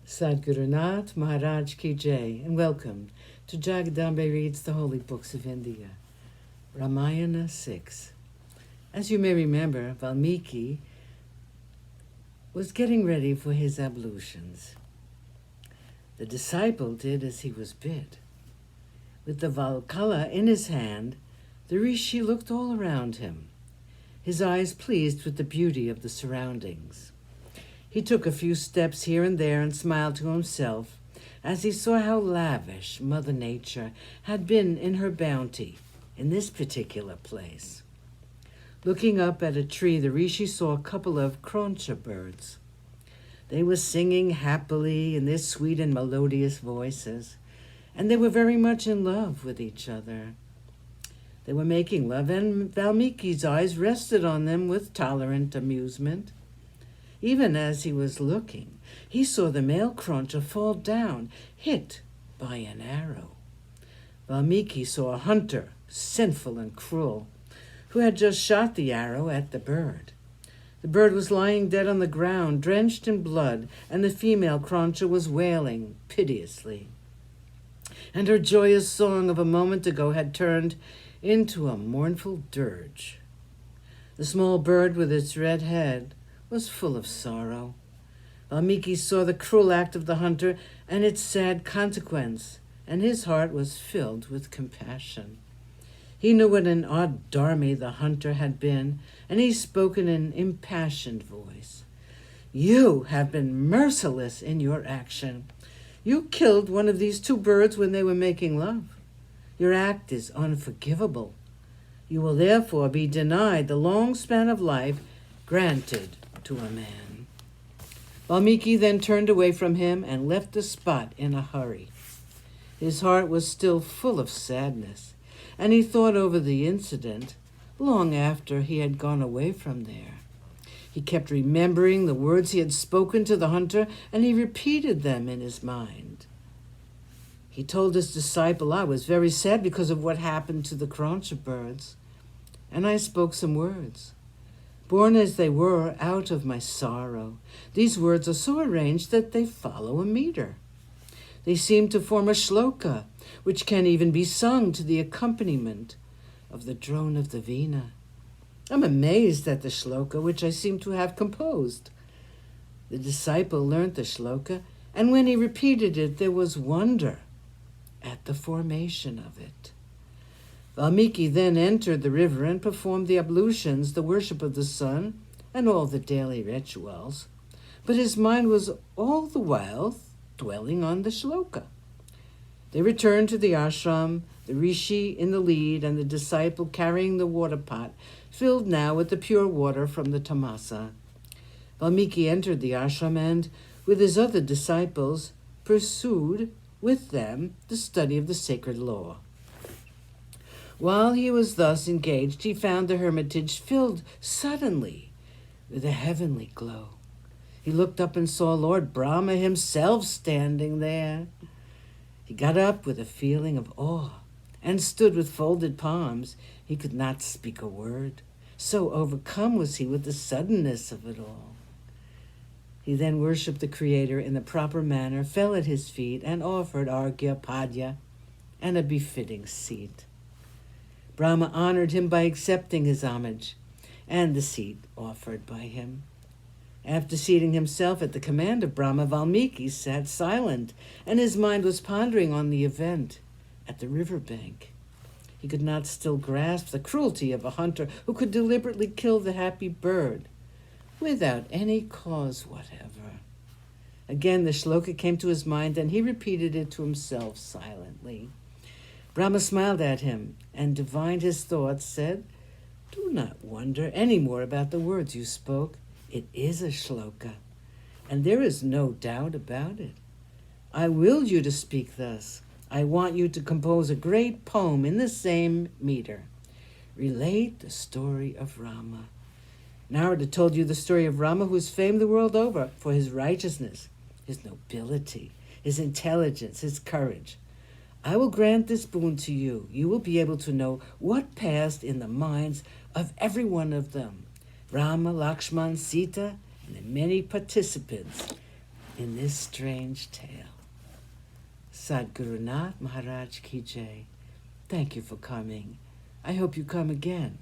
Sadgurunath Maharaj Ki Jai, and welcome to Jagadambe Reads the Holy Books of India, Ramayana6. As you may remember, Valmiki was getting ready for his ablutions. The disciple did as he was bid. With the Valkala in his hand, the rishi looked all around him, his eyes pleased with the beauty of the surroundings. He took a few steps here and there and smiled to himself as he saw how lavish Mother Nature had been in her bounty in this particular place. Looking up at a tree, the rishi saw a couple of kroncha birds. They were singing happily in their sweet and melodious voices, and they were very much in love with each other. They were making love, and Valmiki's eyes rested on them with tolerant amusement. Even as he was looking, he saw the male kroncha fall down, hit by an arrow. Valmiki saw a hunter, sinful and cruel, who had just shot the arrow at the bird. The bird was lying dead on the ground, drenched in blood, and the female kroncha was wailing piteously. And her joyous song of a moment ago had turned into a mournful dirge. The small bird with its red head was full of sorrow. Valmiki saw the cruel act of the hunter and its sad consequence, and his heart was filled with compassion. He knew what an odd dharmi the hunter had been, and he spoke in an impassioned voice. "You have been merciless in your action. You killed one of these two birds when they were making love. Your act is unforgivable. You will therefore be denied the long span of life granted to a man." Valmiki then turned away from him and left the spot in a hurry. His heart was still full of sadness, and he thought over the incident long after he had gone away from there. He kept remembering the words he had spoken to the hunter, and he repeated them in his mind. He told his disciple, "I was very sad because of what happened to the kroncha birds, and I spoke some words. Born as they were out of my sorrow, these words are so arranged that they follow a meter. They seem to form a shloka, which can even be sung to the accompaniment of the drone of the veena. I'm amazed at the shloka which I seem to have composed." The disciple learnt the shloka, and when he repeated it, there was wonder at the formation of it. Valmiki then entered the river and performed the ablutions, the worship of the sun, and all the daily rituals. But his mind was all the while dwelling on the shloka. They returned to the ashram, the rishi in the lead and the disciple carrying the water pot, filled now with the pure water from the tamasa. Valmiki entered the ashram and, with his other disciples, pursued with them the study of the sacred law. While he was thus engaged, he found the hermitage filled suddenly with a heavenly glow. He looked up and saw Lord Brahma himself standing there. He got up with a feeling of awe and stood with folded palms. He could not speak a word, so overcome was he with the suddenness of it all. He then worshipped the Creator in the proper manner, fell at his feet, and offered arghya, padya, and a befitting seat. Brahma honored him by accepting his homage and the seat offered by him. After seating himself at the command of Brahma, Valmiki sat silent, and his mind was pondering on the event at the riverbank. He could not still grasp the cruelty of a hunter who could deliberately kill the happy bird without any cause whatever. Again the shloka came to his mind, and he repeated it to himself silently. Brahma smiled at him and divined his thoughts, said, "Do not wonder any more about the words you spoke. It is a shloka, and there is no doubt about it. I willed you to speak thus. I want you to compose a great poem in the same meter. Relate the story of Rama." Narada told you the story of Rama, who is famed the world over for his righteousness, his nobility, his intelligence, his courage. I will grant this boon to you. You will be able to know what passed in the minds of every one of them, Rama, Lakshman, Sita, and the many participants in this strange tale. Sadhguru Nath Maharaj Ki Jai. Thank you for coming. I hope you come again.